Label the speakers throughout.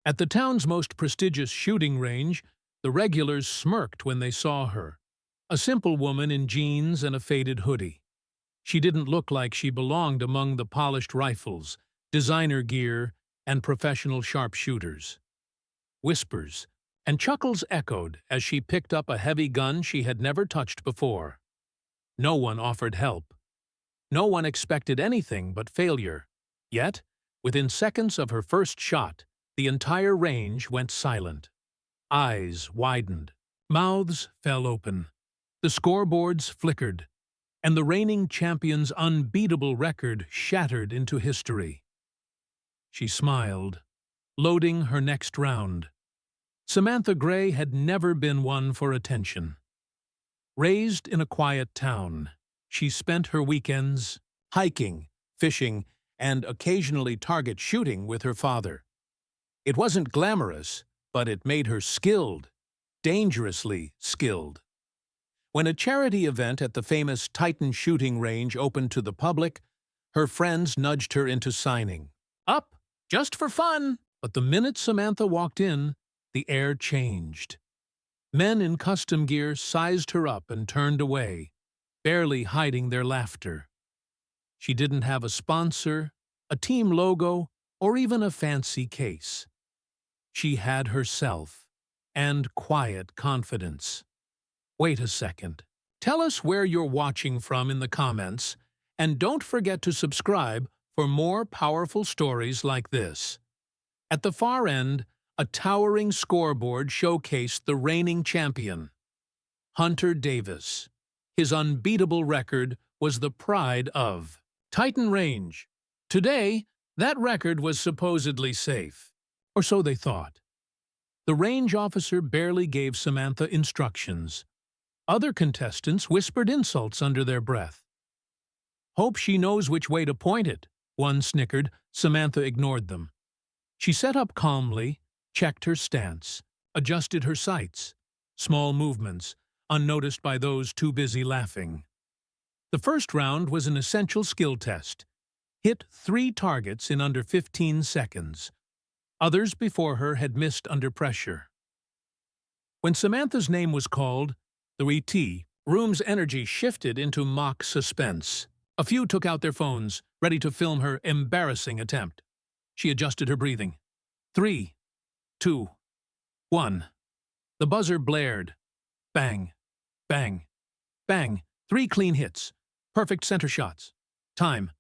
Speaker 1: At the town's most prestigious shooting range, the regulars smirked when they saw her, a simple woman in jeans and a faded hoodie. She didn't look like she belonged among the polished rifles, designer gear, and professional sharpshooters. Whispers and chuckles echoed as she picked up a heavy gun she had never touched before. No one offered help. No one expected anything but failure. Yet, within seconds of her first shot, the entire range went silent. Eyes widened. Mouths fell open. The scoreboards flickered, and the reigning champion's unbeatable record shattered into history. She smiled, loading her next round. Samantha Gray had never been one for attention. Raised in a quiet town, she spent her weekends hiking, fishing, and occasionally target shooting with her father. It wasn't glamorous, but it made her skilled, dangerously skilled. When a charity event at the famous Titan shooting range opened to the public, her friends nudged her into signing. Up, just for fun! But the minute Samantha walked in, the air changed. Men in custom gear sized her up and turned away, barely hiding their laughter. She didn't have a sponsor, a team logo, or even a fancy case. She had herself and quiet confidence. Wait a second. Tell us where you're watching from in the comments, and don't forget to subscribe for more powerful stories like this. At the far end, a towering scoreboard showcased the reigning champion, Hunter Davis. His unbeatable record was the pride of Titan Range. Today, that record was supposedly safe, or so they thought. The range officer barely gave Samantha instructions. Other contestants whispered insults under their breath. Hope she knows which way to point it, one snickered. Samantha ignored them. She sat up calmly, checked her stance, adjusted her sights, small movements, unnoticed by those too busy laughing. The first round was an essential skill test. Hit 3 targets in under 15 seconds. Others before her had missed under pressure. When Samantha's name was called, the room's energy shifted into mock suspense. A few took out their phones, ready to film her embarrassing attempt. She adjusted her breathing. 3, 2, 1. The buzzer blared. Bang, bang, bang. 3 clean hits. Perfect center shots. Time,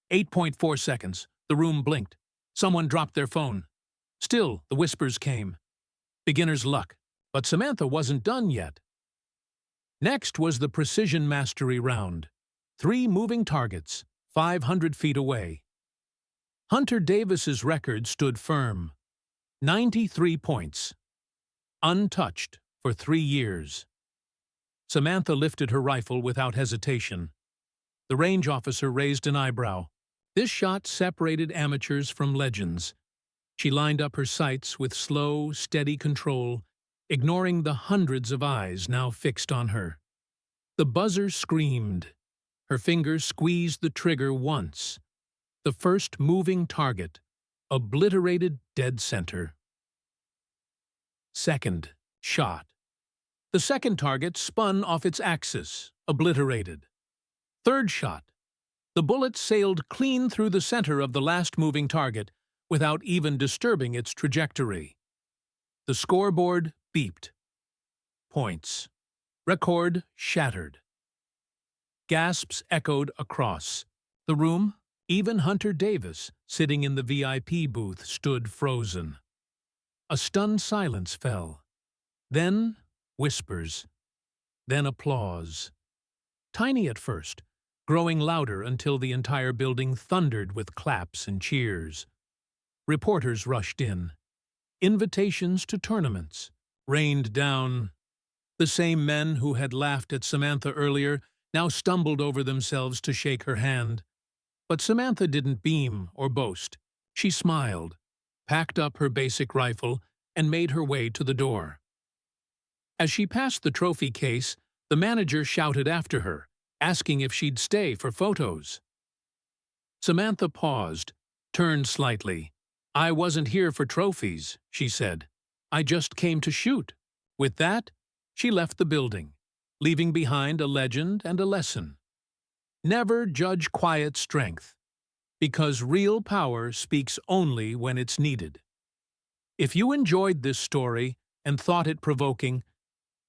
Speaker 1: 8.4 seconds. The room blinked. Someone dropped their phone. Still, the whispers came. Beginner's luck. But Samantha wasn't done yet. Next was the precision mastery round. 3 moving targets, 500 feet away. Hunter Davis's record stood firm. 93 points. Untouched for 3 years. Samantha lifted her rifle without hesitation. The range officer raised an eyebrow. This shot separated amateurs from legends. She lined up her sights with slow, steady control, ignoring the hundreds of eyes now fixed on her. The buzzer screamed. Her fingers squeezed the trigger once. The first moving target, obliterated dead center. Second shot. The second target spun off its axis, obliterated. Third shot. The bullet sailed clean through the center of the last moving target without even disturbing its trajectory. The scoreboard beeped. Points. Record shattered. Gasps echoed across the room. Even Hunter Davis, sitting in the VIP booth, stood frozen. A stunned silence fell. Then whispers. Then applause. Tiny at first, growing louder until the entire building thundered with claps and cheers. Reporters rushed in. Invitations to tournaments rained down. The same men who had laughed at Samantha earlier now stumbled over themselves to shake her hand. But Samantha didn't beam or boast. She smiled, packed up her basic rifle, and made her way to the door. As she passed the trophy case, the manager shouted after her, asking if she'd stay for photos. Samantha paused, turned slightly, "I wasn't here for trophies," she said. "I just came to shoot." With that, she left the building, leaving behind a legend and a lesson. Never judge quiet strength, because real power speaks only when it's needed. If you enjoyed this story and thought it provoking,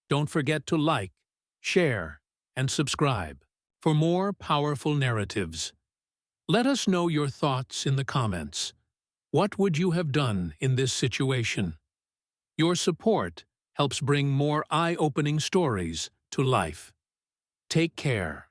Speaker 1: don't forget to like, share, and subscribe for more powerful narratives. Let us know your thoughts in the comments. What would you have done in this situation? Your support helps bring more eye-opening stories to life. Take care.